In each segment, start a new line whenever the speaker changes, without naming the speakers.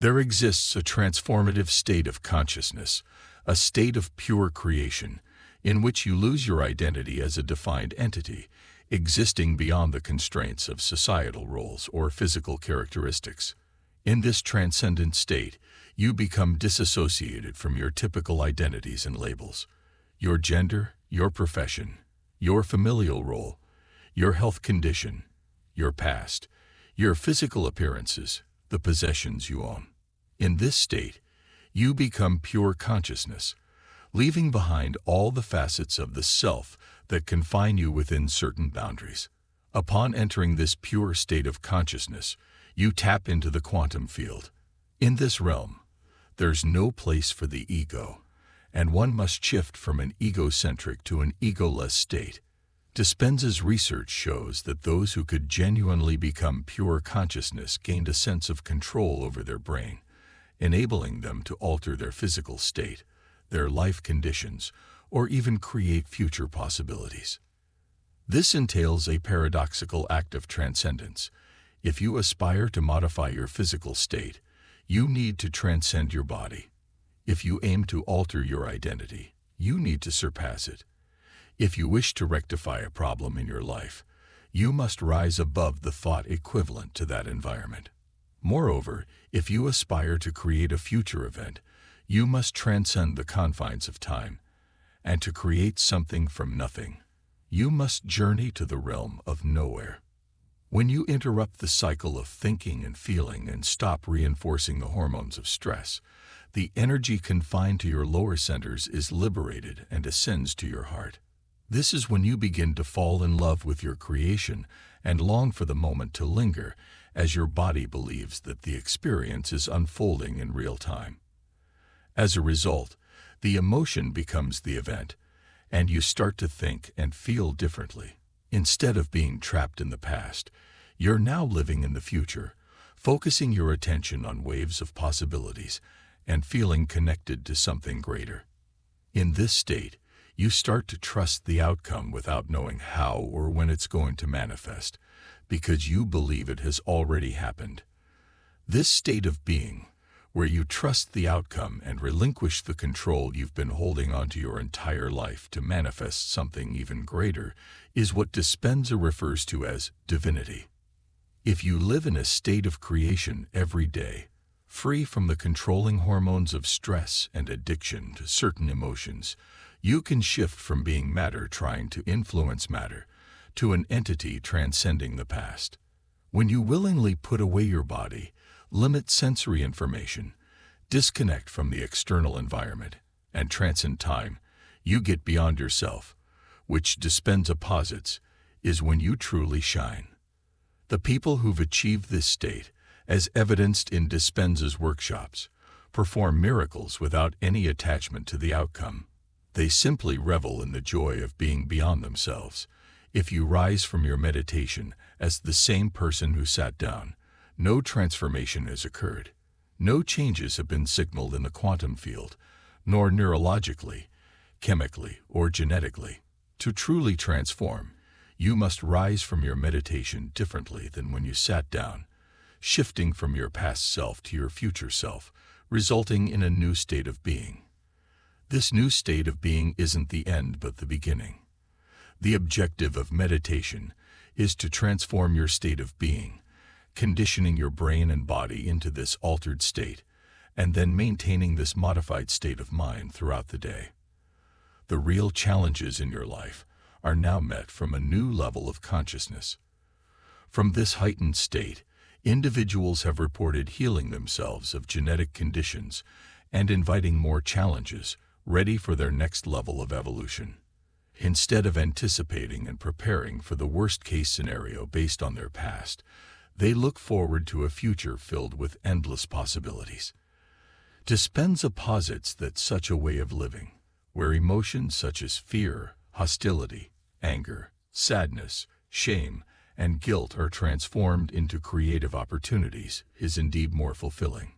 There exists a transformative state of consciousness, a state of pure creation, in which you lose your identity as a defined entity, existing beyond the constraints of societal roles or physical characteristics. In this transcendent state, you become disassociated from your typical identities and labels. Your gender, your profession, your familial role, your health condition, your past, your physical appearances, the possessions you own. In this state, you become pure consciousness, leaving behind all the facets of the self that confine you within certain boundaries. Upon entering this pure state of consciousness, you tap into the quantum field. In this realm, there's no place for the ego, and one must shift from an egocentric to an egoless state. Dispenza's research shows that those who could genuinely become pure consciousness gained a sense of control over their brain, enabling them to alter their physical state, their life conditions, or even create future possibilities. This entails a paradoxical act of transcendence. If you aspire to modify your physical state, you need to transcend your body. If you aim to alter your identity, you need to surpass it. If you wish to rectify a problem in your life, you must rise above the thought equivalent to that environment. Moreover, if you aspire to create a future event, you must transcend the confines of time, and to create something from nothing, you must journey to the realm of nowhere. When you interrupt the cycle of thinking and feeling and stop reinforcing the hormones of stress, the energy confined to your lower centers is liberated and ascends to your heart. This is when you begin to fall in love with your creation and long for the moment to linger, as your body believes that the experience is unfolding in real time. As a result, the emotion becomes the event, and you start to think and feel differently. Instead of being trapped in the past, you're now living in the future, focusing your attention on waves of possibilities and feeling connected to something greater. In this state, you start to trust the outcome without knowing how or when it's going to manifest, because you believe it has already happened. This state of being, where you trust the outcome and relinquish the control you've been holding onto your entire life to manifest something even greater, is what Dispenza refers to as divinity. If you live in a state of creation every day, free from the controlling hormones of stress and addiction to certain emotions, you can shift from being matter trying to influence matter to an entity transcending the past. When you willingly put away your body, limit sensory information, disconnect from the external environment, and transcend time, you get beyond yourself, which Dispenza posits is when you truly shine. The people who've achieved this state, as evidenced in Dispenza's workshops, perform miracles without any attachment to the outcome. They simply revel in the joy of being beyond themselves. If you rise from your meditation as the same person who sat down, no transformation has occurred. No changes have been signaled in the quantum field, nor neurologically, chemically, or genetically. To truly transform, you must rise from your meditation differently than when you sat down, shifting from your past self to your future self, resulting in a new state of being. This new state of being isn't the end but the beginning. The objective of meditation is to transform your state of being, conditioning your brain and body into this altered state, and then maintaining this modified state of mind throughout the day. The real challenges in your life are now met from a new level of consciousness. From this heightened state, individuals have reported healing themselves of genetic conditions and inviting more challenges, ready for their next level of evolution. Instead of anticipating and preparing for the worst-case scenario based on their past, they look forward to a future filled with endless possibilities. Dispenza posits that such a way of living, where emotions such as fear, hostility, anger, sadness, shame, and guilt are transformed into creative opportunities, is indeed more fulfilling.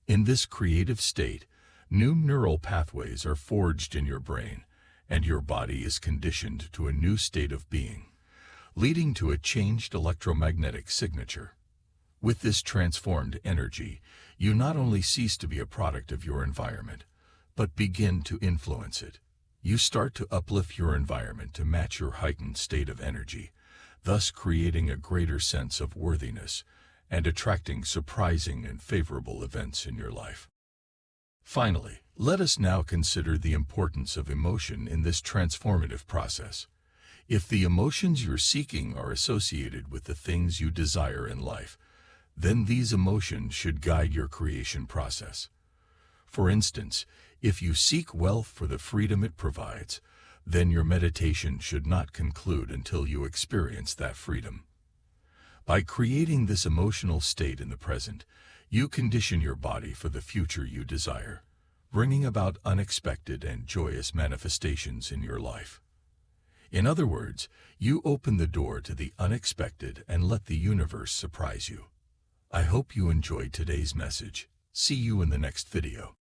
In this creative state, new neural pathways are forged in your brain, and your body is conditioned to a new state of being, leading to a changed electromagnetic signature. With this transformed energy, you not only cease to be a product of your environment, but begin to influence it. You start to uplift your environment to match your heightened state of energy, thus creating a greater sense of worthiness and attracting surprising and favorable events in your life. Finally, let us now consider the importance of emotion in this transformative process. If the emotions you're seeking are associated with the things you desire in life, then these emotions should guide your creation process. For instance, if you seek wealth for the freedom it provides, then your meditation should not conclude until you experience that freedom. By creating this emotional state in the present, you condition your body for the future you desire, bringing about unexpected and joyous manifestations in your life. In other words, you open the door to the unexpected and let the universe surprise you. I hope you enjoyed today's message. See you in the next video.